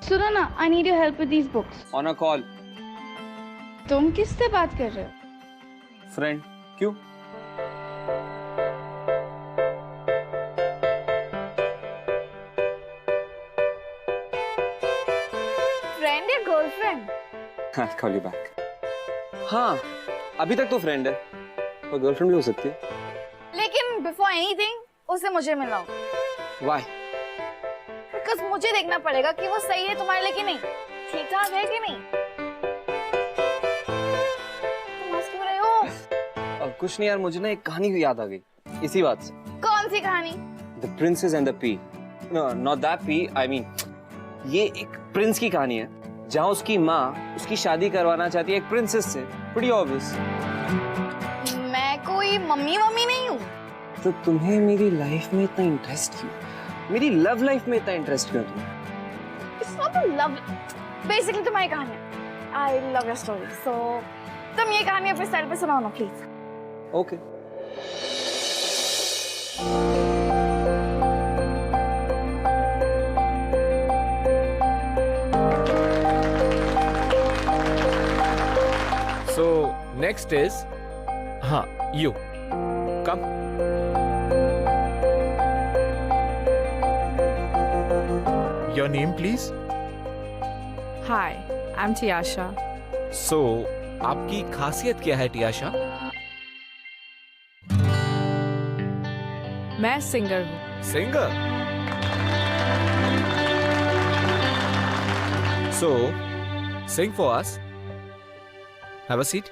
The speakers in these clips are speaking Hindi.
सुनो ना, I need your help with these books. On a call. तुम किससे बात कर रहे हो? फ्रेंड। क्यों? फ्रेंड या girlfriend? I'll call you back. हाँ, अभी तक तो फ्रेंड है, पर गर्लफ्रेंड भी हो सकती है। लेकिन बिफोर एनीथिंग उसे मुझे मिलाओ। Why? बिकॉज़ मुझे देखना पड़ेगा कि वो सही है तुम्हारे लिए कि नहीं, ठीक ठाक है कि नहीं। तुम हंस क्यों रहे हो? कुछ नहीं यार, मुझे ना एक कहानी याद आ गई इसी बात से। कौन सी कहानी? The Princess and the Pea. No, not that pea. I mean, ये एक प्रिंस की कहानी है जहाँ उसकी माँ उसकी शादी करवाना चाहती है एक प्रिंसेस से। Pretty obvious. मैं कोई मम्मी नहीं हूँ। तो तुम्हें मेरी लाइफ में इतना इंटरेस्ट क्यों? मेरी लव लाइफ में इतना इंटरेस्ट क्यों तुम्हें? It's not a love. Basically तुम्हारी कहानी है। I love your story. So तुम ये कहानी अपने स्टाइल पे सुनाओ ना please. Okay. So next is, you come. Your name, please. Hi, I'm Tiasha. So आपकी खासियत क्या है टियाशा? मैं सिंगर हूँ। Singer. So sing for us. Have a seat.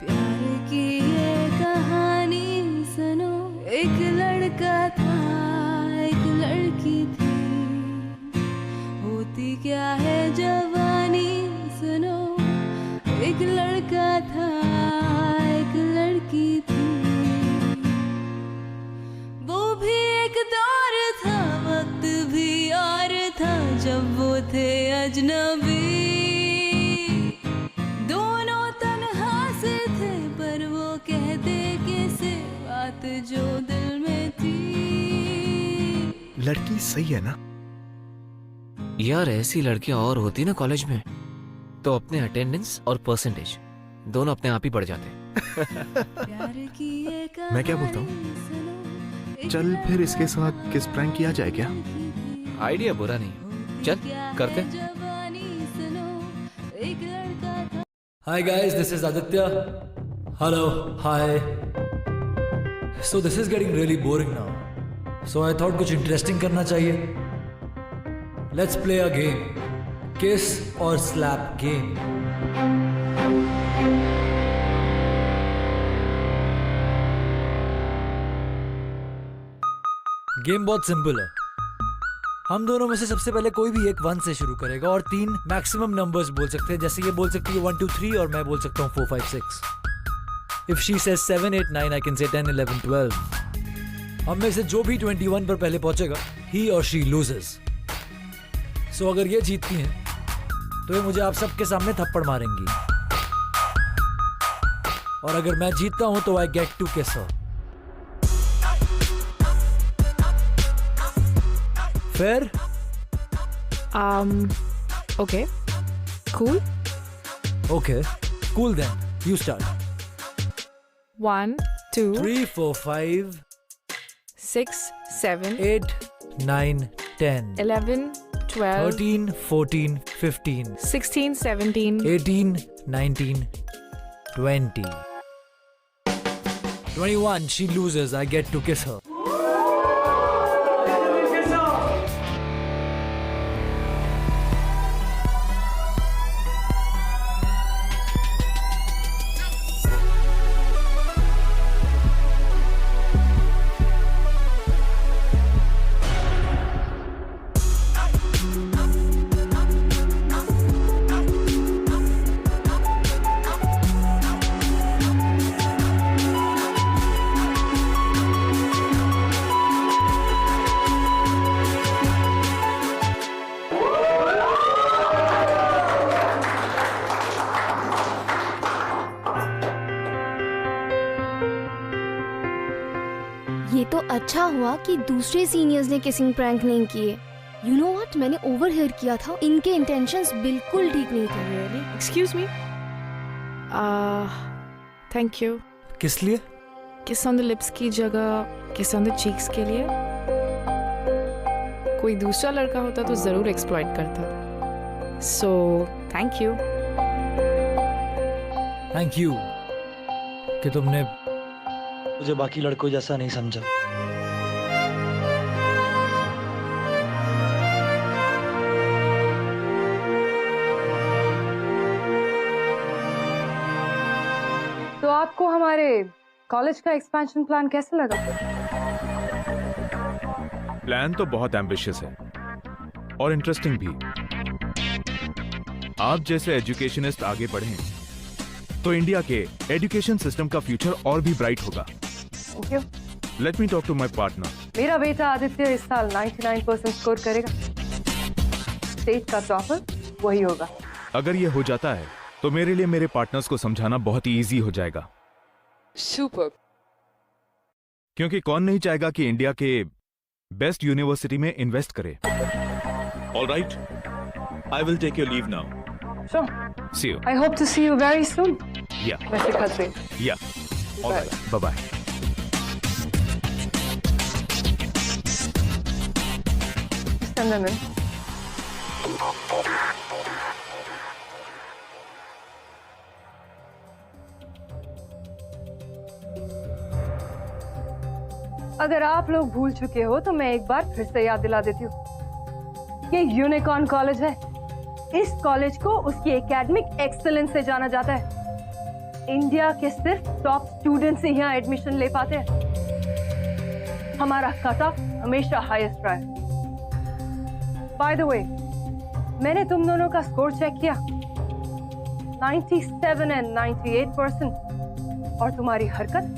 प्यार की ये कहानी सुनो, एक लड़का था एक लड़की थी, होती क्या है जवानी सुनो, एक लड़का था एक लड़की थी, वो भी एक दौर था वक्त भी और था जब वो थे अजनबी, दोनों तन्हा से थे पर वो कहते किसे बात जो दिल में थी। लड़की सही है ना? यार ऐसी लड़कियां और होती ना कॉलेज में तो अपने अटेंडेंस और परसेंटेज दोनों अपने आप ही बढ़ जाते। मैं क्या बोलता हूँ, चल फिर इसके साथ किस प्रैंक किया जाए क्या? आइडिया बुरा नहीं, चल करते। Hi guys, this is Aditya. Hello, hi. So this is getting really boring now. So I thought कुछ interesting करना चाहिए. Let's play a game. Kiss or slap game. Game बहुत सिंपल है। हम दोनों में से सबसे पहले कोई भी एक 1 से शुरू करेगा और 3 मैक्सिमम नंबर्स बोल सकते हैं, जैसे ये बोल सकती है 1 2 3 और मैं बोल सकता हूँ 4 5 6। If she says 7 8 9, I can say 10 11 12। हम में से जो भी 21 पर पहले पहुंचेगा he or she loses। So अगर ये जीतती हैं तो ये मुझे आप सबके सामने थप्पड़ मारेंगी, और अगर मैं जीतता हूं तो I get to kiss her। Fair? Okay. Cool. Okay. Cool then. You start. 1 2 3 4 5 6 7 8 9 10 11 12 13 14 15 16 17 18 19 20 21 She loses. I get to kiss her. ये तो अच्छा हुआ कि दूसरे सीनियर्स ने किसिंग प्रैंक नहीं किए। यू नो व्हाट, मैंने ओवरहियर किया था, इनके इंटेंशंस बिल्कुल ठीक नहीं थे। Really? Excuse me? Thank you. किस लिए? Kiss on the lips की जगह kiss on the cheeks के लिए। कोई दूसरा लड़का होता तो जरूर एक्सप्लॉइट करता। So, thank you. Thank you कि तुमने मुझे बाकी लड़कों जैसा नहीं समझा। तो आपको हमारे कॉलेज का एक्सपेंशन प्लान कैसा लगा? प्लान तो बहुत एम्बिशियस है और इंटरेस्टिंग भी। आप जैसे एजुकेशनिस्ट आगे बढ़ें तो इंडिया के एजुकेशन सिस्टम का फ्यूचर और भी ब्राइट होगा। Thank you. Let me talk to my partner. मेरा बेटा आदित्य इस साल 99% स्कोर करेगा। स्टेट का टॉपर वही होगा। अगर ये हो जाता है तो मेरे लिए मेरे पार्टनर्स को समझाना बहुत ही इजी हो जाएगा। सुपर। क्योंकि कौन नहीं चाहेगा कि इंडिया के बेस्ट यूनिवर्सिटी में इन्वेस्ट करे। Alright, I will take your leave now. Sure. See you. I hope to see you very soon. Yeah. Mr. Khatri. Yeah. All right. Bye-bye. Send them in. अगर आप लोग भूल चुके हो तो मैं एक बार फिर से याद दिला देती हूँ। ये यूनिकॉर्न कॉलेज है। इस कॉलेज को उसकी एकेडमिक एक्सीलेंस से जाना जाता है। इंडिया के सिर्फ टॉप स्टूडेंट्स ही यहाँ एडमिशन ले पाते हैं। हमारा कट ऑफ हमेशा हाईएस्ट रहा है। बाय द वे, मैंने तुम दोनों का स्कोर चेक किया, 97 and 98%। और तुम्हारी हरकत,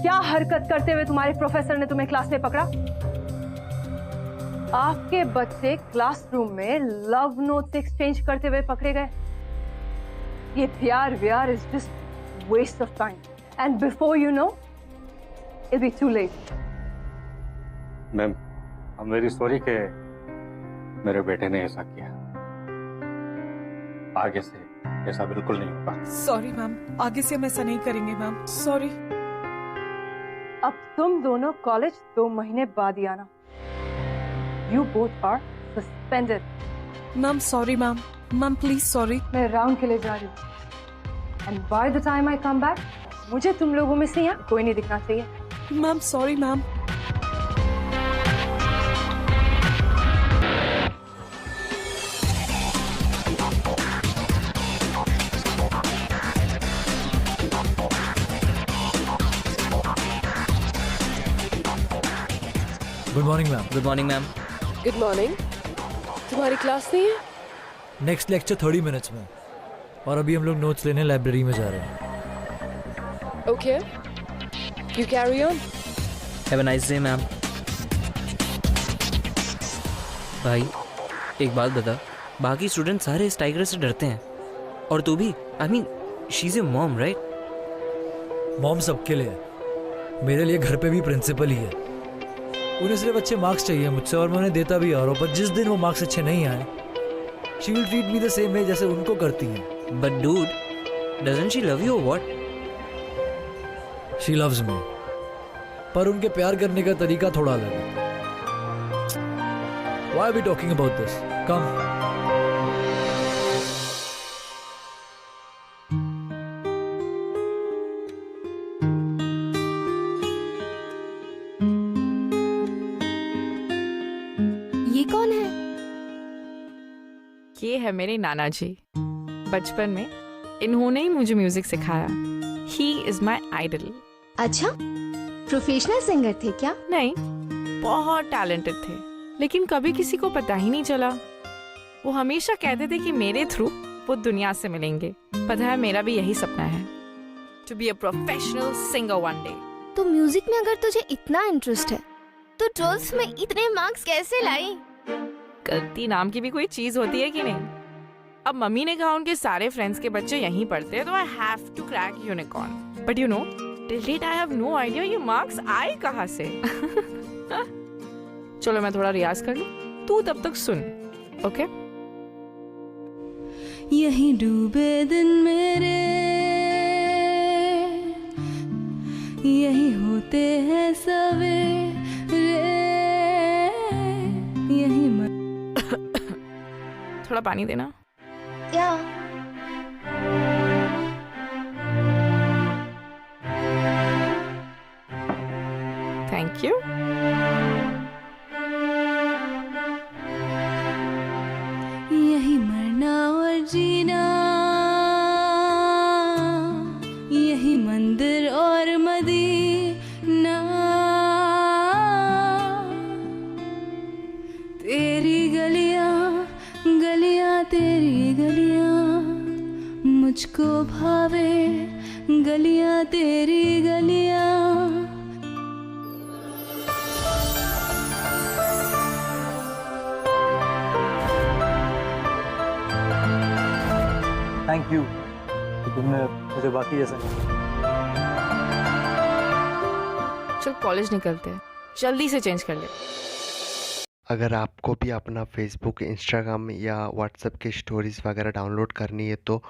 क्या हरकत करते हुए तुम्हारे प्रोफेसर ने तुम्हें क्लास में पकड़ा? आपके बच्चे क्लासरूम में लव नोट्स एक्सचेंज करते हुए पकड़े गए। ये प्यार is just waste of time and before you know it be too late. Ma'am, I'm very sorry कि मेरे बेटे ने ऐसा किया। आगे से ऐसा बिल्कुल नहीं होगा। सॉरी मैम, आगे से हम ऐसा नहीं करेंगे मैम। सॉरी। अब तुम दोनों कॉलेज 2 महीने बाद ही आना। You both are suspended. Ma'am sorry ma'am, ma'am please sorry. मैं राउंड के लिए जा रही हूँ। And by the time I come back, मुझे तुम लोगों में से यहाँ कोई नहीं दिखना चाहिए। Ma'am sorry ma'am. Good morning ma'am. Good morning ma'am. Good morning. तुम्हारी क्लास नहीं है? नेक्स्ट लेक्चर 30 मिनट्स में, और अभी हम लोग नोट्स लेने लाइब्रेरी में जा रहे हैं। Okay, you carry on. Have a nice day ma'am. भाई एक बात बता, बाकी स्टूडेंट सारे इस टाइगर से डरते हैं और तू भी। I mean she is a mom right? Mom सबके लिए, मेरे लिए घर पे भी प्रिंसिपल ही है। उन्हें सिर्फ अच्छे मार्क्स चाहिए मुझसे, और मैं उन्हें देता भी आ रहा हूँ। पर जिस दिन वो मार्क्स अच्छे नहीं आए, she will treat me the same way जैसे उनको करती हैं। But dude, doesn't she love you और व्हाट? शी लव्स मी, पर उनके प्यार करने का तरीका थोड़ा अलग है। Why are we talking about this? Come. ये कौन है? ये है मेरे नाना जी। बचपन में इन्होंने ही मुझे म्यूजिक सिखाया। He is my idol. अच्छा, प्रोफेशनल सिंगर थे क्या? नहीं, बहुत टैलेंटेड थे, लेकिन कभी किसी को पता ही नहीं चला। वो हमेशा कहते थे कि मेरे थ्रू वो दुनिया से मिलेंगे। पता है, मेरा भी यही सपना है, to be a professional singer one day. तो म्यूजिक में अगर तुझे इतना इंटरेस्ट है, तो 12th में इतने मार्क्स कैसे लाई? गलती नाम की भी कोई चीज होती है कि नहीं? अब मम्मी ने कहा उनके सारे फ्रेंड्स के बच्चे यहीं पढ़ते हैं, तो I have to crack unicorn. But you know, till date I have no idea ये मार्क्स आए कहाँ से। चलो मैं थोड़ा रियाज कर लूं, तू तब तक सुन, ओके? यहीं डूबे दिन मेरे, यहीं होते हैं सवेरे, यहीं थोड़ा पानी देना। या थैंक यू। यही मरना और जीना, यही मंदिर और मदीना, तेरी गलियां गलियां तेरी गलियां, मुझको भावे गलियां तेरी गलियां। थैंक यू कि तुमने मुझे बाकी जैसा नहीं। चल कॉलेज निकलते हैं, जल्दी से चेंज कर ले। अगर आपको भी अपना फेसबुक, इंस्टाग्राम या व्हाट्सएप की स्टोरीज़ वगैरह डाउनलोड करनी है तो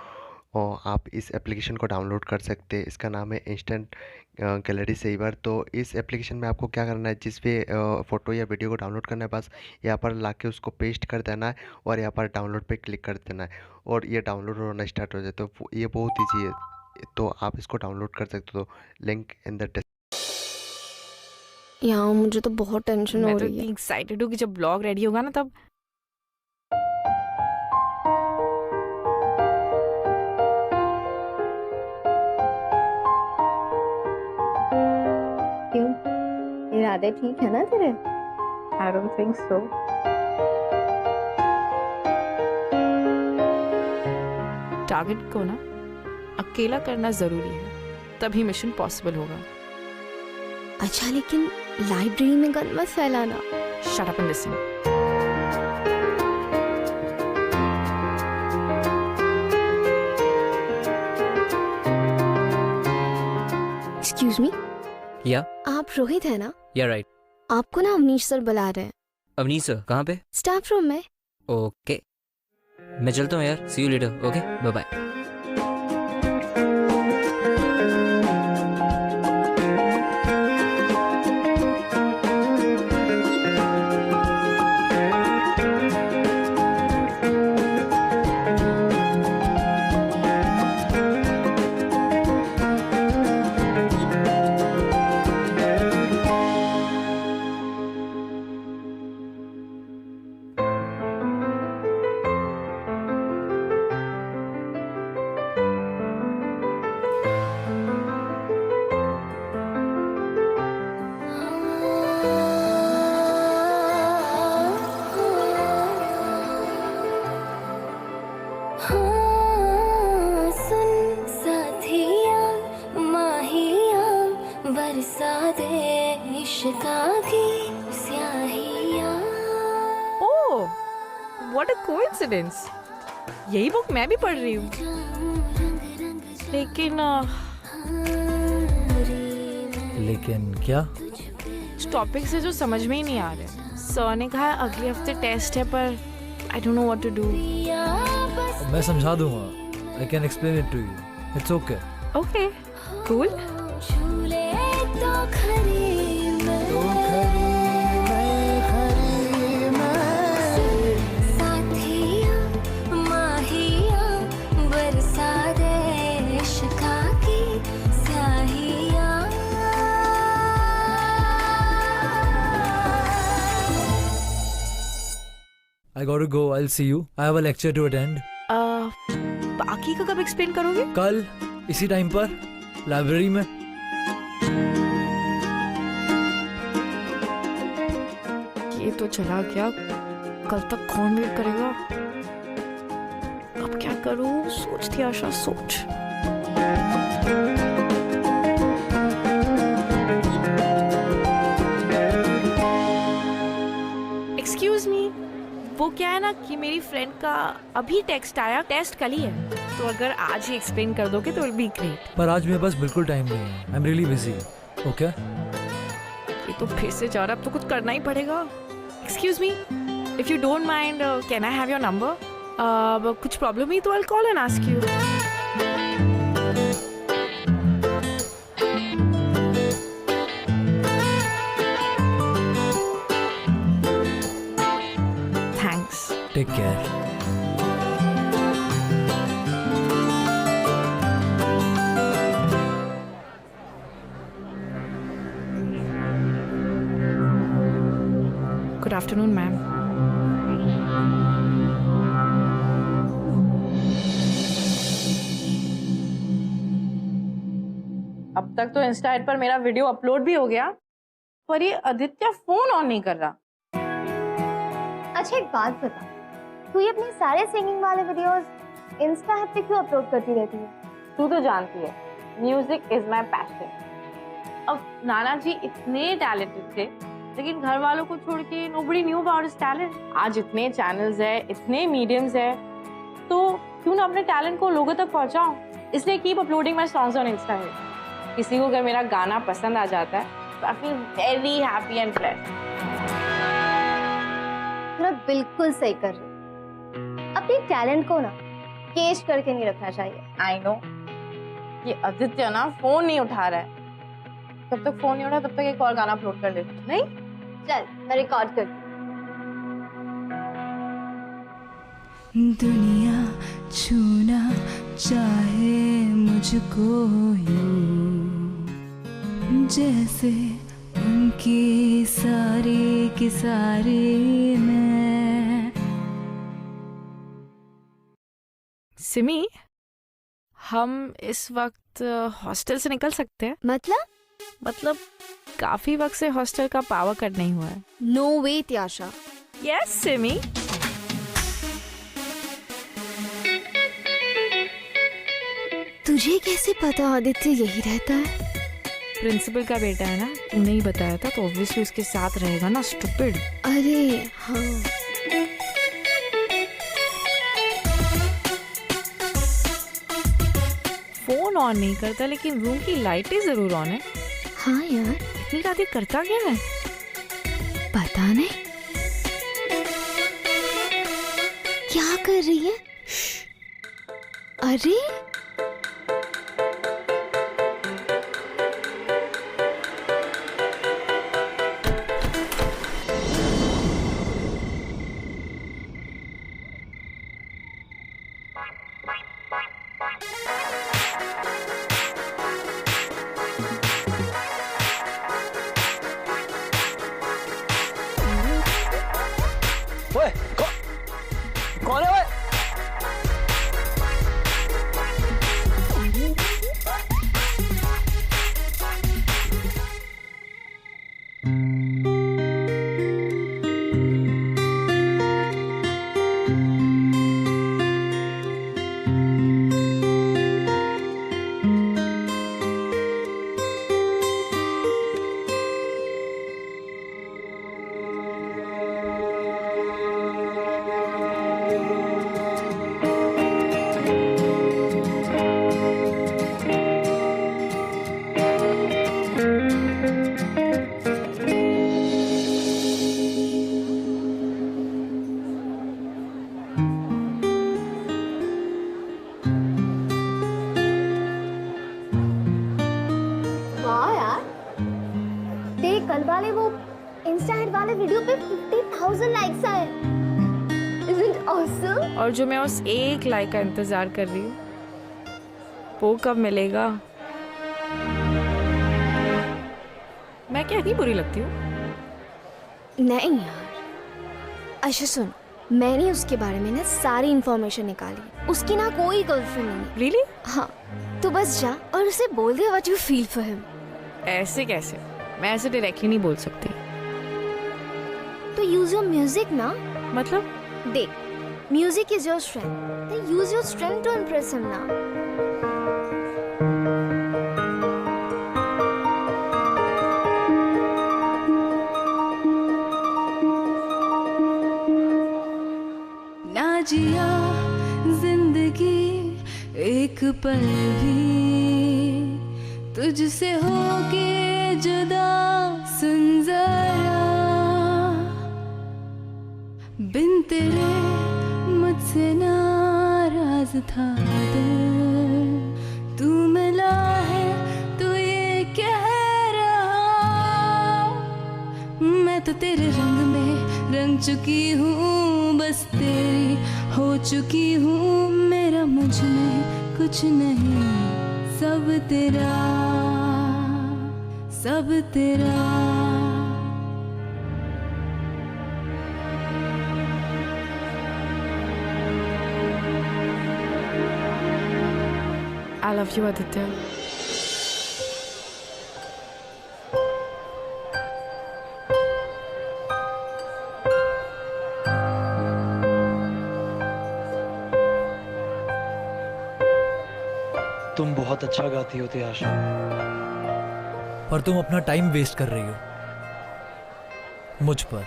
आप इस एप्लीकेशन को डाउनलोड कर सकते हैं। इसका नाम है इंस्टेंट गैलरी सेवर। तो इस एप्लीकेशन में आपको क्या करना है, जिस भी फ़ोटो या वीडियो को डाउनलोड करना है बस यहाँ पर लाके उसको पेस्ट कर देना है और यहाँ पर डाउनलोड पे क्लिक कर देना है और ये डाउनलोड होना स्टार्ट हो जाए। तो ये बहुत ईजी है, तो आप इसको डाउनलोड कर सकते हो। लिंक इन द यार मुझे तो बहुत टेंशन हो मैं तो रही है। इतनी एक्साइटेड हूँ कि जब ब्लॉग रेडी होगा ना तब। क्यों, इरादे ठीक है ना तेरे? I don't think so. Target को ना अकेला करना जरूरी है, तभी मिशन पॉसिबल होगा। अच्छा लेकिन लाइब्रेरी में गन मत फैलाना। Shut up and listen. Excuse me, या आप रोहित है ना? या राइट। आपको ना अवनीश सर बुला रहे हैं। अवनीश सर कहाँ पे? स्टाफ रूम में। ओके मैं चलता हूँ यार, see you later. Okay bye bye. Oh, what a coincidence. यही बुक मैं भी पढ़ रही हूँ, लेकिन क्या? इस टॉपिक से जो समझ में ही नहीं आ रहा। सर ने कहा अगले हफ्ते टेस्ट है पर I don't know what to do. मैं समझा दूंगा। I can explain it to you. It's okay. Okay cool. I gotta go. I'll see you. I have a lecture to attend. बाकी का कब एक्सप्लेन करोगे? कल इसी टाइम पर लाइब्रेरी में। ये तो चला गया, कल तक कौन वेट करेगा? अब क्या करूं? सोचती आशा सोच। एक्सक्यूज मी, वो क्या है ना कि मेरी फ्रेंड का अभी टेक्स्ट आया, टेस्ट कल ही है। तो अगर आज ही एक्सप्लेन कर दोगे तो विल बी ग्रेट। पर आज मेरे पास बिल्कुल टाइम नहीं है, आई एम रियली बिजी। ओके ये तो फिर से जा रहा, अब तो कुछ करना ही पड़ेगा। Excuse me, if you don't mind can I have your number? कुछ प्रॉब्लम हुई तो I will call and ask you. Thanks. Take care. Good afternoon, ma'am. अब तक तो इंस्टा पर मेरा वीडियो अपलोड भी हो गया, पर ये आदित्य फोन ऑन नहीं कर रहा। अच्छा एक बात बता, तू ये अपने सारे सिंगिंग वाले वीडियोस इंस्टा ऐप पे क्यों अपलोड करती रहती है? तू तो जानती है, म्यूजिक इज माई पैशन। अब नाना जी इतने टैलेंटेड थे, लेकिन घर वालों को छोड़ के nobody knew about his talent. आज इतने चैनल्स है, इतने मीडियम्स है, तो क्यों ना अपने टैलेंट को लोगों तक पहुंचाऊं। इसलिए keep uploading my songs on Insta. किसी को अगर मेरा गाना पसंद आ जाता है तो I feel very happy and blessed. बिल्कुल सही कर रही, अपने टैलेंट को ना केश करके नहीं रखना चाहिए। आई नो, ये आदित्य ना फोन नहीं उठा रहा है। जब तक फोन नहीं उठा तब तक एक और गाना अपलोड कर लेती। नहीं चल मैं रिकॉर्ड करती। दुनिया छूना चाहे मुझको यूं, जैसे उनकी सारी की सारी मैं। सिमी, हम इस वक्त हॉस्टल से निकल सकते हैं? मतलब काफी वक्त से हॉस्टल का पावर कट नहीं हुआ है। नो वे त्याशा। यस सिमी। तुझे कैसे पता आदित्य यही रहता है? प्रिंसिपल का बेटा है ना, तूने ही बताया था, तो ऑब्वियसली उसके साथ रहेगा ना, स्टूपिड। अरे हाँ। फोन ऑन नहीं करता, लेकिन रूम की लाइटें जरूर ऑन है। हाँ यार, इतनी रातें करता क्या है? पता नहीं क्या कर रही है। अरे कौन है वो? कल वाले वो इंस्टा हिट वाले वीडियो पे 50,000 लाइक्स आए। Isn't awesome? और जो मैं उस एक लाइक का इंतजार कर रही हूँ, वो कब मिलेगा? मैं क्या इतनी बुरी लगती हूँ? नहीं यार, अच्छा सुन, मैंने उसके बारे में ना सारी इंफॉर्मेशन निकाली। उसकी ना कोई गर्लफ्रेंड नहीं है। Really? हाँ, तू बस जा और उसे बोल दे what you feel for him। ऐसे कैसे? मैं ऐसे डायरेक्टली नहीं बोल सकती। तो यूज योर म्यूजिक ना। मतलब? देख, म्यूजिक इज योर स्ट्रेंथ, तो use your strength to impress him ना। ना जिया जिंदगी पल भी तुझसे होके जुदा। सुन जरा, बिन तेरे मुझसे नाराज था दिल, तू मिला है तो ये कह रहा, मैं तो तेरे रंग में रंग चुकी हूँ, बस तेरी हो चुकी हूँ। मेरा मुझ में कुछ नहीं, सब तेरा, सब तेरा। I love you, Aditya. तुम बहुत अच्छा गाती हो त्याशा, पर तुम अपना टाइम वेस्ट कर रही हो मुझ पर।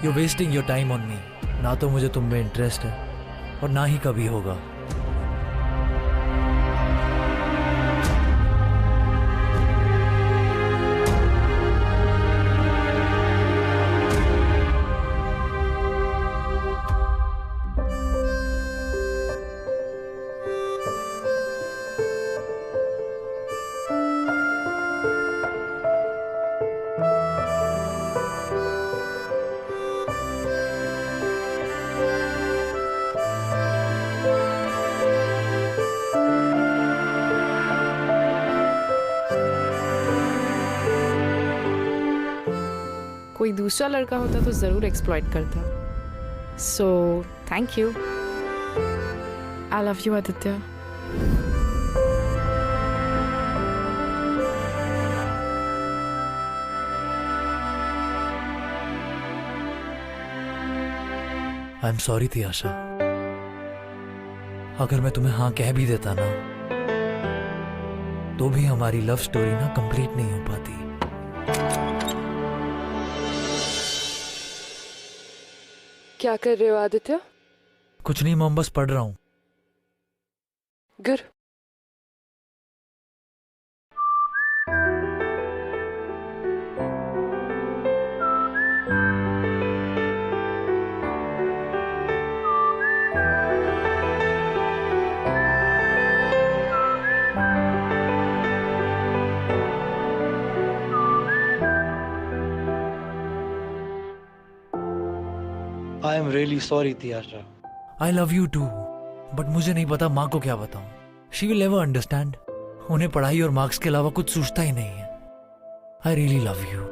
You wasting your time on me. ना तो मुझे तुम में इंटरेस्ट है और ना ही कभी होगा। कोई दूसरा लड़का होता तो जरूर एक्सप्लॉइट करता। So thank you. I love you Aditya. I am sorry Tiyasha, अगर मैं तुम्हें हाँ कह भी देता ना, तो भी हमारी लव स्टोरी ना कंप्लीट नहीं हो पाती। क्या कर रहे हो आदित्य? कुछ नहीं मॉम, बस पढ़ रहा हूँ। Good. I am really sorry Tiyasha. I love you too, but मुझे नहीं पता माँ को क्या बताऊं। She will never understand. उन्हें पढ़ाई और मार्क्स के अलावा कुछ सूझता ही नहीं है। I really love you.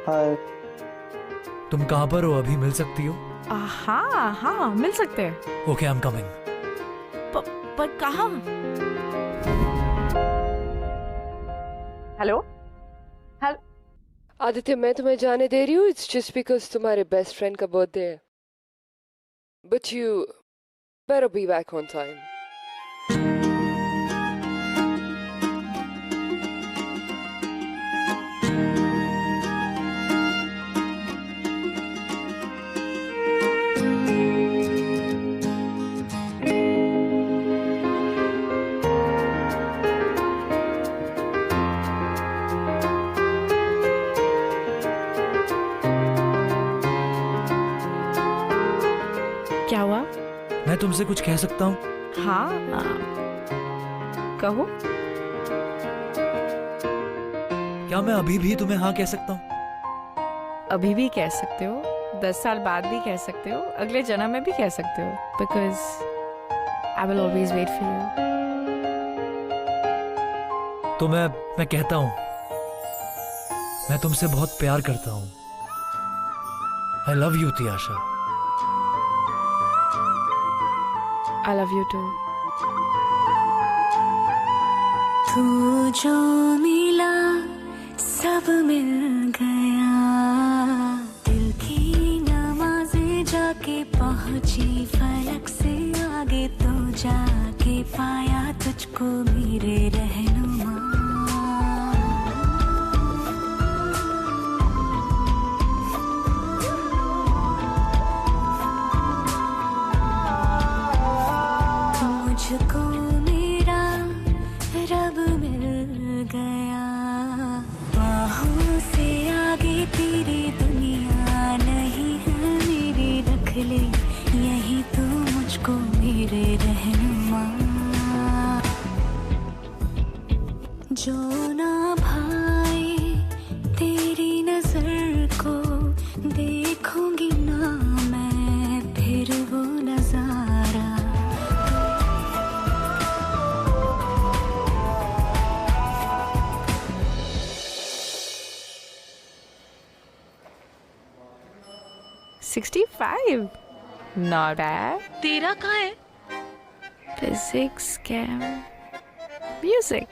Hi. तुम कहाँ पर हो? अभी मिल सकती हो? हाँ हाँ मिल सकते हैं। Okay, I am coming. पर कहाँ? हेलो हेलो आदित्य, मैं तुम्हें जाने दे रही हूँ। इट्स जस्ट बिकॉज तुम्हारे बेस्ट फ्रेंड का बर्थडे है। But you better be back on time. क्या हुआ? मैं तुमसे कुछ कह सकता हूँ? हाँ कहो। क्या मैं अभी भी तुम्हें हाँ कह सकता हूँ? अभी भी कह सकते हो, 10 साल बाद भी कह सकते हो, अगले जन्म में भी कह सकते हो, because I will always wait for you. तो मैं कहता हूँ, मैं तुमसे बहुत प्यार करता हूँ। I love you Tiyasha. I love you too. तू जो मिला सब मिल गया, दिल की नमाज़ें जाके पहुंची फलक से आगे, तो जाके पाया तुझको मेरे रहनुमा। मुझको मेरा रब मिल गया, बाहों से आगे तेरी दुनिया नहीं है मेरी, रख ले यही तो मुझको मेरे रहनुमा। जो ना भाए तेरी नजर को देखूंगी ना मैं फिर वो नजारा। $65, not bad. तेरा कहाँ है? Physics, chem, music.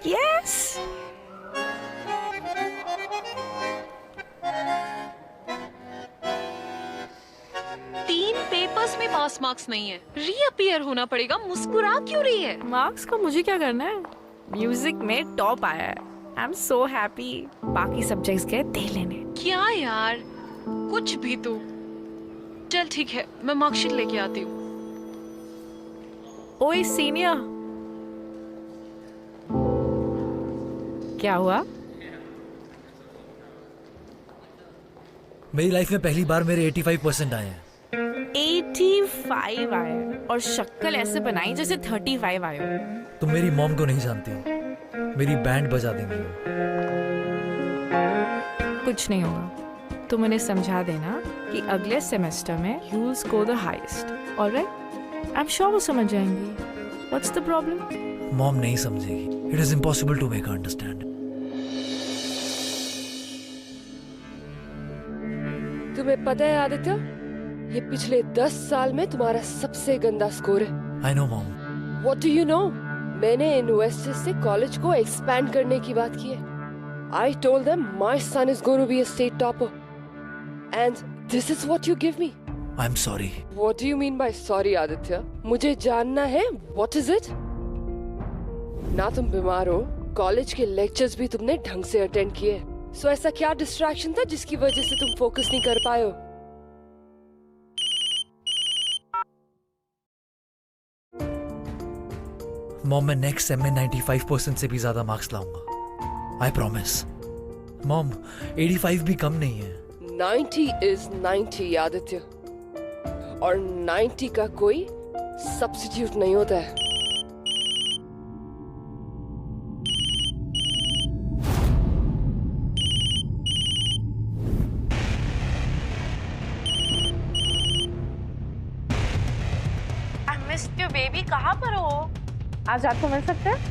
Yes. तीन पेपर्स में पास मार्क्स नहीं है, रीअपीयर होना पड़ेगा। मुस्कुरा क्यों रही है? मार्क्स को मुझे क्या करना है? म्यूजिक में टॉप आया है। I am so happy. बाकी सब्जेक्ट्स गए दे लेने। क्या यार, कुछ भी तू। चल ठीक है, मैं मार्कशीट लेके आती हूँ। ओए सीनियर, क्या हुआ? मेरी लाइफ में पहली बार मेरे 85% आए हैं। 85 आए हैं और शक्ल ऐसे बनाई जैसे 35 आए हो। तुम मेरी मॉम को नहीं जानती, मेरी बैंड बजा देंगी। कुछ नहीं होगा, तुम उन्हें समझा देना कि अगले सेमेस्टर में you will score the highest. Alright, I am sure वो समझ जाएंगी। What's the problem? मॉम नहीं समझेगी। It is impossible to make her understand. तुम्हें पता है आदित्य, ये पिछले 10 साल में तुम्हारा सबसे गंदा स्कोर है। I know mom. What do you know? मैंने इन्वेस्टर्स से कॉलेज को एक्सपैंड करने की बात की है। I told them my son is going to be a state topper, and this is what you give me. I'm sorry. What do you mean by sorry, Aditya? मुझे जानना है, what is it? ना तुम बीमार हो, कॉलेज के लेक्चर्स भी तुमने ढंग से अटेंड किए। So ऐसा क्या डिस्ट्रैक्शन था जिसकी वजह से तुम फोकस नहीं कर पाए हो? मॉम, मैं नेक्स्ट सेम में 95% से भी ज्यादा मार्क्स लाऊंगा। I promise. मॉम, 85 भी कम नहीं है। 90 is 90 आदित्य, और 90 का कोई सब्स्टिट्यूट नहीं होता है। I missed you, baby. कहाँ पर हो? आज आपको मिल सकते हैं?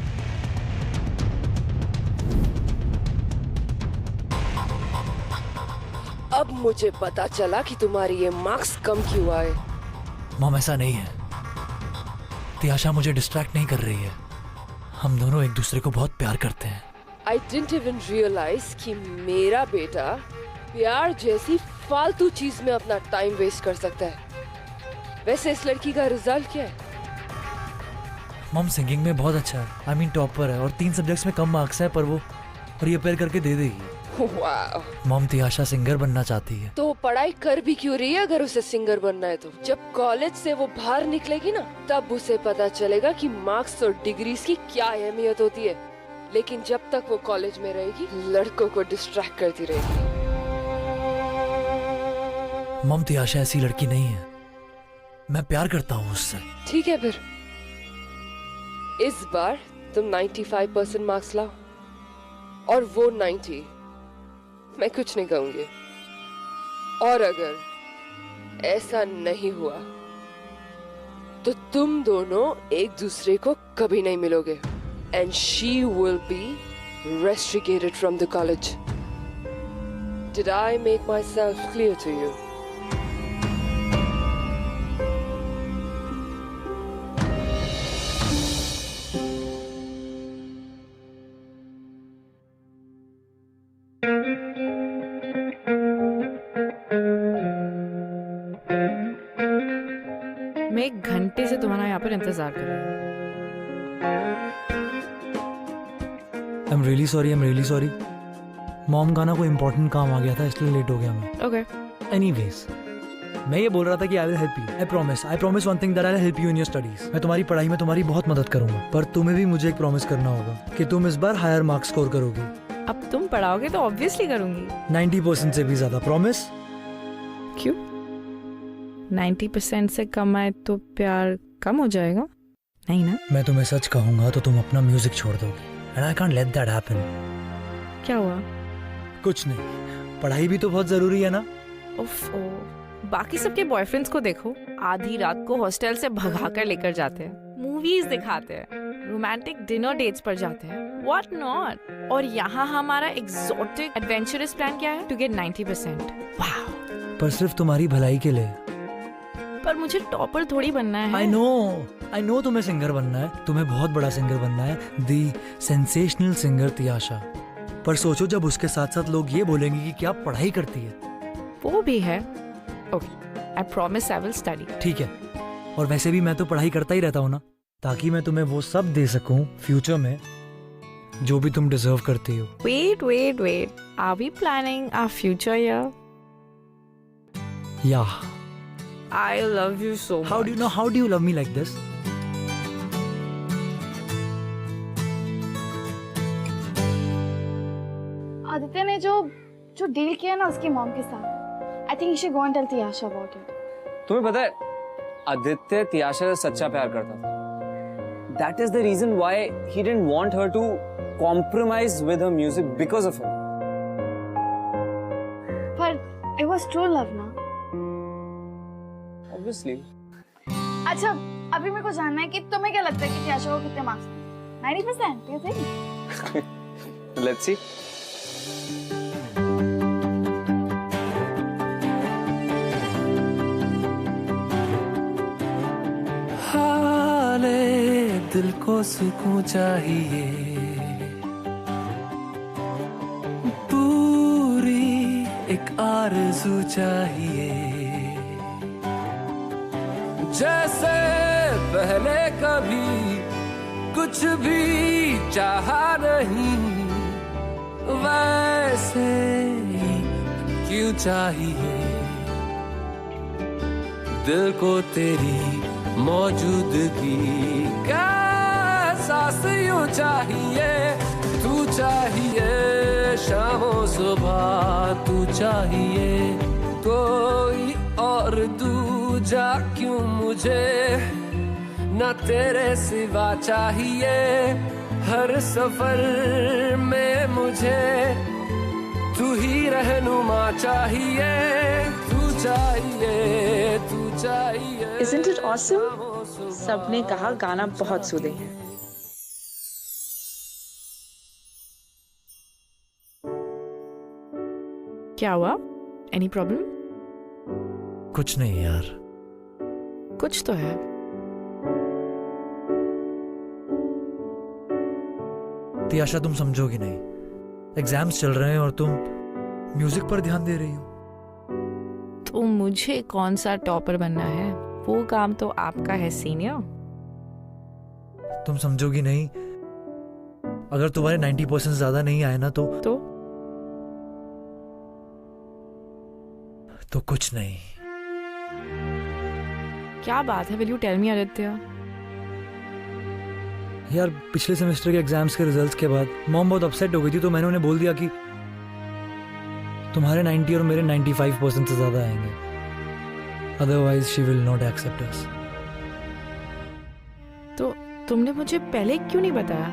अब मुझे पता चला कि तुम्हारी ये मार्क्स कम क्यों आए। मॉम, ऐसा नहीं है। तियाशा मुझे डिस्ट्रैक्ट नहीं कर रही है। हम दोनों एक दूसरे को बहुत प्यार करते हैं। I didn't even realize कि मेरा बेटा प्यार जैसी फालतू चीज में अपना टाइम वेस्ट कर सकता है। वैसे इस लड़की का रिजल्ट क्या है? मॉम, सिंगिंग में बहुत अच्छा है। आई मीन टॉपर है, और 3 सब्जेक्ट्स में कम मार्क्स है, पर वो रीअपीयर करके दे देगी। वाह। मॉम, तियाशा सिंगर बनना चाहती है। तो पढ़ाई कर भी क्यों रही है अगर उसे सिंगर बनना है तो? जब कॉलेज से वो बाहर निकलेगी ना, तब उसे पता चलेगा कि मार्क्स और डिग्रीज की क्या अहमियत होती है। लेकिन जब तक वो कॉलेज में रहेगी, लड़कों को डिस्ट्रैक्ट करती रहेगी। मॉम, तियाशा ऐसी लड़की नहीं है। मैं प्यार करता हूँ उससे। ठीक है, फिर इस बार तुम 95% मार्क्स लाओ, और वो 90। मैं कुछ नहीं कहूंगी। और अगर ऐसा नहीं हुआ तो तुम दोनों एक दूसरे को कभी नहीं मिलोगे and she will be restricted from the college. Did I make myself clear to you? मैं 1 घंटे से तुम्हारा यहाँ पर इंतजार कर रही हूँ। I'm really sorry. मॉम का ना कोई इम्पोर्टेंट काम आ गया था इसलिए लेट हो गया मैं। Okay. Anyways, मैं ये बोल रहा था कि I will help you. I promise one thing that I'll help you in your studies. मैं तुम्हारी पढ़ाई में तुम्हारी बहुत मदद करूंगा, पर तुम्हें भी मुझे एक प्रॉमिस करना होगा कि तुम इस बार हायर मार्क्स स्कोर करोगी। अब तुम पढ़ाओगे तो ऑब्वियसली करूंगी। 90% से भी ज्यादा, प्रॉमिस? क्यों? 90% से कम आए तो प्यार कम हो जाएगा? नहीं ना? मैं तुम्हें सच कहूंगा तो तुम अपना म्यूजिक छोड़ दोगी। And I can't let that happen. क्या हुआ? कुछ नहीं, पढ़ाई भी तो बहुत जरूरी है ना। उफ, बाकी सबके बॉयफ्रेंड्स को देखो, आधी रात को हॉस्टल से भगा कर लेकर जाते हैं, मूवीज दिखाते हैं, रोमांटिक डिनर डेट्स पर जाते हैं, व्हाट नॉट। और यहाँ हमारा एक्सोटिक एडवेंचरस प्लान क्या है? To get 90%। वाह! पर सिर्फ तुम्हारी भलाई के लिए। पर मुझे टॉपर थोड़ी बनना है। I know तुम्हें सिंगर बनना है, तुम्हें बहुत बड़ा सिंगर बनना है, दी सेंसेशनल सिंगर तियाशा। पर सोचो जब उसके साथ साथ लोग ये बोलेंगे कि क्या पढ़ाई करती है। वो भी है। Okay, I promise I will study. ठीक है, और वैसे भी मैं तो पढ़ाई करता ही रहता हूँ ना, ताकि मैं तुम्हें वो सब दे सकूं फ्यूचर में जो भी तुम डिजर्व करती हो। Wait. Are we planning our future here? Yeah. I love you so much. How do you love me like this? Aditya ने जो डील किया ना उसकी मॉम के साथ, I think you should go and tell Tiyasha about it. तुम्हें पता है आदित्य तियाशा से सच्चा प्यार करता था। That is the reason why he didn't want her to compromise with her music because of him. पर it was true love ना। Obviously. अच्छा, अभी मेरे को जानना है कि तुम्हें क्या लगता है कि तियाशा को कितने marks? 90%, do you think? Let's see. हाले दिल को सुकून चाहिए, पूरी एक आरज़ू चाहिए, जैसे पहले कभी कुछ भी चाहा नहीं, वैसे ही क्यों चाहिए, दिल को तेरी मौजूदगी का एहसास यूं चाहिए, तू चाहिए शामों सुबह, तू चाहिए कोई और दूजा क्यों मुझे न तेरे सिवा चाहिए, हर सफर में मुझे तू ही रहनुमा चाहिए, तू चाहिए, तू चाहिए। Isn't it awesome? सबने कहा गाना बहुत सूदिंग है। क्या हुआ? Any problem? कुछ नहीं यार। कुछ तो है। तियाशा तुम समझोगी नहीं, एग्जाम्स चल रहे हैं और तुम म्यूजिक पर ध्यान दे रही हो। तो मुझे कौन सा टॉपर बनना है, वो काम तो आपका है सीनियर। तुम समझोगी नहीं, अगर तुम्हारे 90% ज्यादा नहीं आए ना तो कुछ नहीं। क्या बात है? Will you tell me Aditya? यार पिछले सेमेस्टर के एग्जाम्स के रिजल्ट्स के बाद मॉम बहुत अपसेट हो गई थी, तो मैंने उन्हें बोल दिया कि तुम्हारे 90 और मेरे 95% से ज्यादा आएंगे, otherwise she will not accept us. तो तुमने मुझे पहले क्यों नहीं बताया?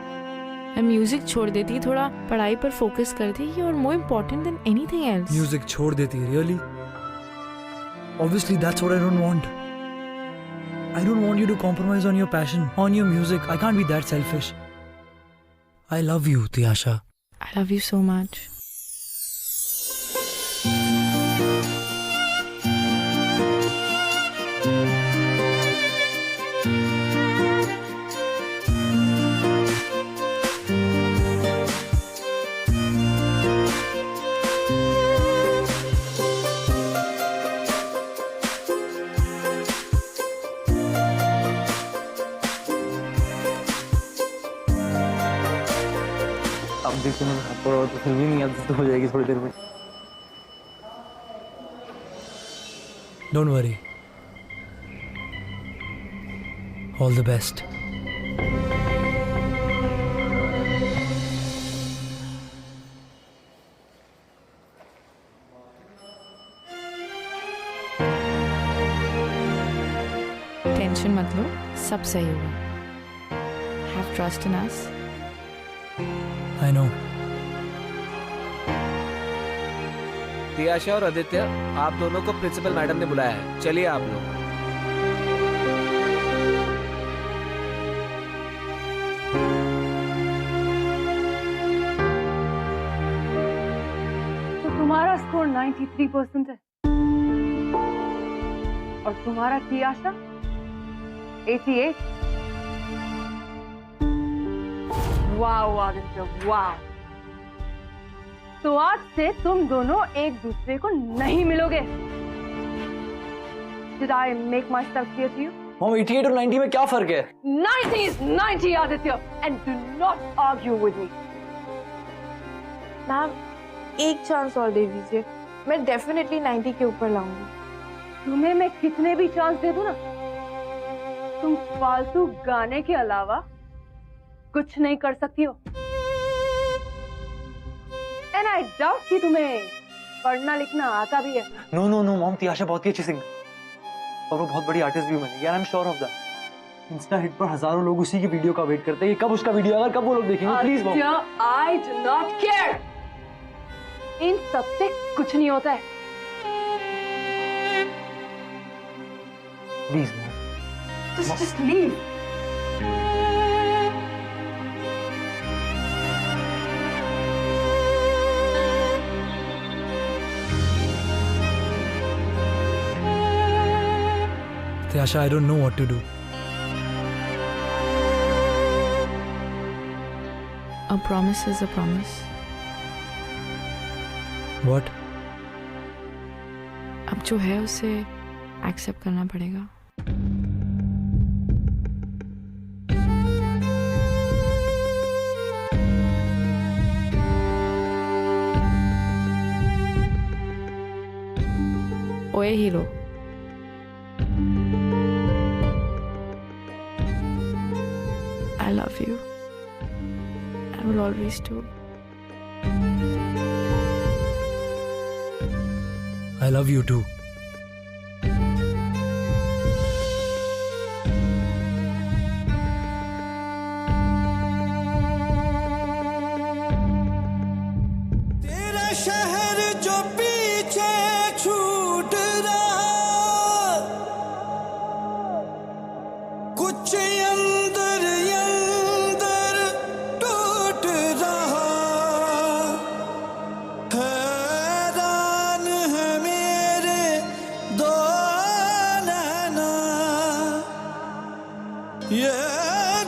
मैं म्यूजिक छोड़ देती, थोड़ा पढ़ाई पर फोकस करती, और more important than anything else. Music छोड़ देती? Really? Obviously, that's what I don't want. I don't want you to compromise on your passion, on your music. I can't be that selfish. I love you, Tiyasha. I love you so much. अब भी तुम हाथ पड़ो तो फिल्म ही नहीं आती हो जाएगी थोड़ी देर में. Don't worry. All the best. Tension मत लो, सब सही होगा. Have trust in us. I know. Tiyasha और आदित्य, आप दोनों को प्रिंसिपल मैडम ने बुलाया है. चलिए आप लोग. तो तुम्हारा स्कोर 93% है और तुम्हारा तियाशा 88. Wow Aditya, wow. तो आज से तुम दोनों एक दूसरे को नहीं मिलोगे. Did I make myself clear to you? Mom, 88 और 90 में क्या फर्क है? 90 is 90, Aditya, and do not argue with me. Ma'am, एक चांस और दे दीजिए. मैं डेफिनेटली 90 के ऊपर लाऊंगी. तुम्हें मैं कितने भी चांस दे दूं ना, तुम फालतू गाने के अलावा कुछ नहीं कर सकती हो. एंड आई डाउट कि तुम्हें पढ़ना लिखना आता भी है. No no no mom, Tiyasha बहुत ही अच्छी सिंगर और वो बहुत बड़ी आर्टिस्ट भी बनी. यार आई am sure of that. Insta hit पर हजारों लोग उसी की वीडियो का वेट करते हैं कि कब उसका वीडियो आएगा, कब वो लोग देखेंगे. Please mom. I do not care. इन सब से कुछ नहीं होता है. Please mom. Just leave. Tiyasha, I don't know what to do. A promise is a promise. What? अब जो है उसे एक्सेप्ट करना पड़ेगा. ओए hero, I love you. I will always do. I love you too. तेरा शहर जो पीछे छूट रहा, कुछ अंदर अंदर टूट रहा. हैरान है मेरे दो नैना, ये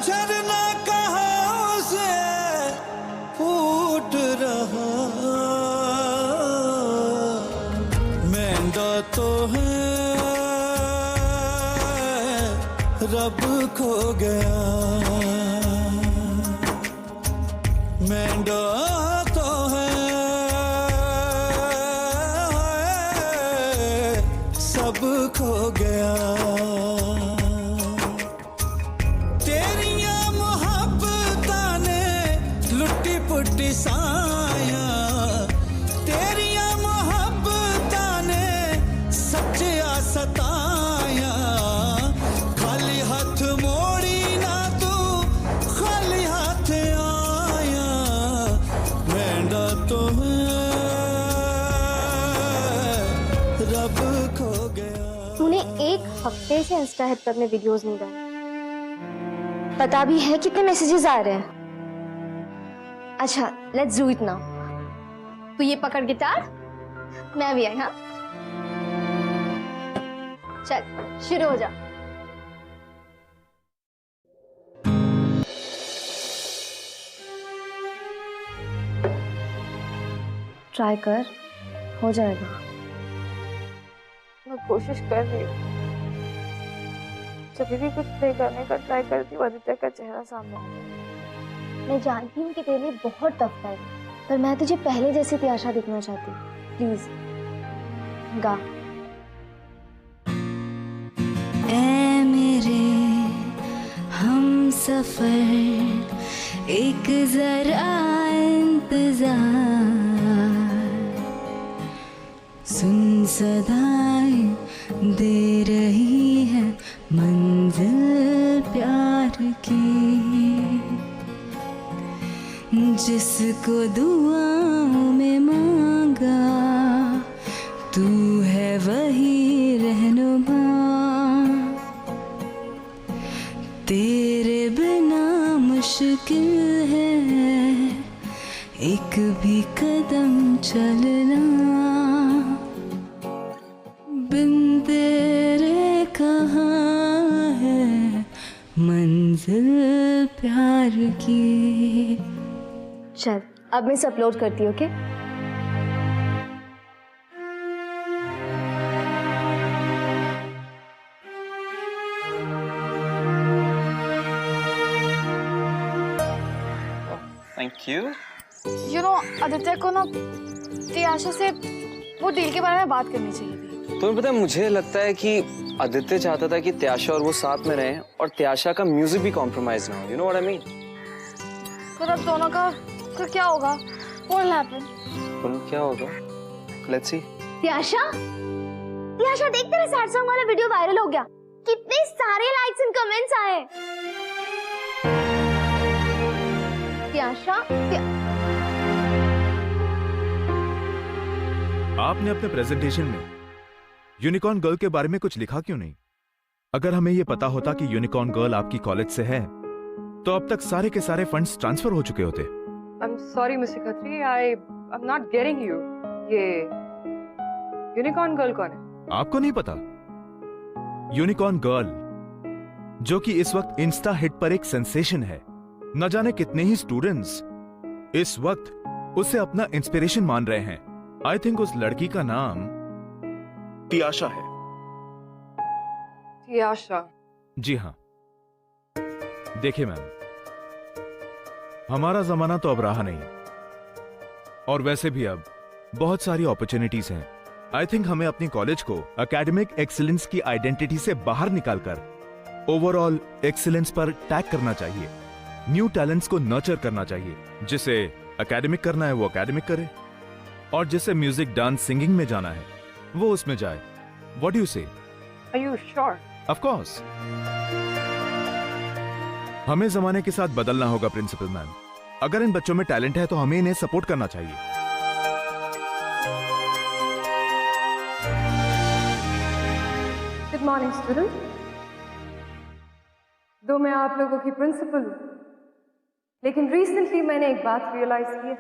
झरना कहाँ से फूट रहा. मेंढा तो है रब खो गया, मेंढा तो है सब खो गया. तेरियां मोहब्बतां ने लुट्टी पुट्टी साया, तेरियां मोहब्बतां ने सच्चिया सताया. खाली हाथ मोड़ी ना तू, खाली हाथ आया. मेंढा तो है रब खो गया. हफ्ते से इंस्टा हिट पर में वीडियोस नहीं डाले। पता भी है कितने मैसेजेस आ रहे हैं। अच्छा, लेट्स डू इट नाउ। तो ये पकड़ गिटार, मैं भी आई। हाँ चल शुरू हो जा। ट्राई कर, हो जाएगा। मैं कोशिश कर रही हूँ। जब भी कुछ प्ले करने का ट्राई करती हूँ आदित्य का चेहरा सामने आ जाता है। मैं जानती हूँ कि तेरे लिए बहुत टफ है, पर मैं तुझे पहले जैसी त्याशा दिखना चाहती हूँ। प्लीज गा। ऐ मेरे हम सफर, एक जरा इंतजार, सुन सदाएं दे रही है मंजिल प्यार की, जिसको दुआओं में मांगा तू है वही रहनुमा, तेरे बिना मुश्किल है एक भी कदम चलना, बिन तेरे कहाँ है मंजिल प्यार की। चल अब मैं इसे अपलोड करती हूँ, okay? Thank you. You know Aditya को ना त्याशा से वो डील के बारे में बात करनी चाहिए थी। तुम्हें पता है, मुझे लगता है कि आदित्य चाहता था कि त्याशा और वो साथ में रहें और त्याशा का म्यूजिक भी कॉम्प्रोमाइज ना हो। You know what I mean? पर अब दोनों का क्या होगा? What will happen? दोनों क्या होगा? Let's see. त्याशा, त्याशा देख तेरा सैड सॉन्ग वाला वीडियो वायरल हो गया। कितने सारे लाइक्स एंड कमेंट्स आए। त्याशा, आपने अपने प्रेजेंटेशन में यूनिकॉर्न गर्ल के बारे में कुछ लिखा क्यों नहीं? अगर हमें यह पता होता कि यूनिकॉर्न गर्ल आपकी कॉलेज से है, तो अब तक सारे के सारे फंड्स ट्रांसफर हो चुके होते। I'm sorry, Mr. Khatri, I'm not getting you. ये यूनिकॉर्न गर्ल कौन है? आपको नहीं पता? यूनिकॉर्न गर्ल, जो कि इस वक्त इंस्टा हिट पर एक सेंसेशन है। न जाने कितने ही स्टूडेंट्स इस वक्त उसे अपना इंस्पिरेशन मान रहे हैं। आई थिंक उस लड़की का नाम त्याशा है। त्याशा? जी हाँ। देखिए मैम, हमारा जमाना तो अब रहा नहीं, और वैसे भी अब बहुत सारी अपॉर्चुनिटीज हैं। आई थिंक हमें अपनी कॉलेज को एकेडमिक एक्सीलेंस की आइडेंटिटी से बाहर निकालकर ओवरऑल एक्सीलेंस पर टैग करना चाहिए। न्यू टैलेंट्स को नर्चर करना चाहिए। जिसे एकेडमिक करना है वो एकेडमिक करे, और जिसे म्यूजिक, डांस, सिंगिंग में जाना है वो उसमें जाए। व्हाट डू यू से? Are you sure? Of course. हमें जमाने के साथ बदलना होगा प्रिंसिपल मैम। अगर इन बच्चों में टैलेंट है तो हमें इन्हें सपोर्ट करना चाहिए। Good morning student. दो मैं आप लोगों की प्रिंसिपल हूँ, लेकिन रिसेंटली मैंने एक बात रियलाइज की है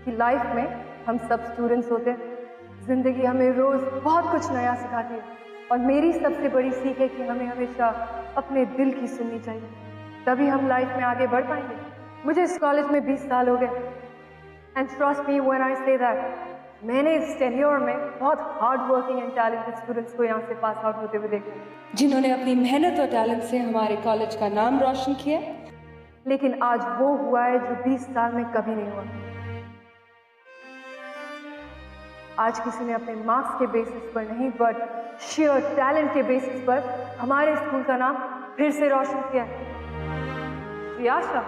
कि लाइफ में हम सब स्टूडेंट्स होते हैं। जिंदगी हमें रोज बहुत कुछ नया सिखाती है, और मेरी सबसे बड़ी सीख है कि हमें हमेशा अपने दिल की सुननी चाहिए, तभी हम लाइफ में आगे बढ़ पाएंगे। मुझे इस कॉलेज में 20 साल हो गए, and trust me when I say that मैंने इस टेन्योर में बहुत hard working and talented students को यहाँ से पास आउट होते हुए देखा, जिन्होंने अपनी मेहनत और टैलेंट से हमारे कॉलेज का नाम रोशन किया। लेकिन आज वो हुआ है जो 20 साल में कभी नहीं हुआ। आज किसी ने अपने मार्क्स के बेसिस पर नहीं, बट शेयर टैलेंट के बेसिस पर हमारे स्कूल का नाम फिर से रोशन किया है। त्याशा,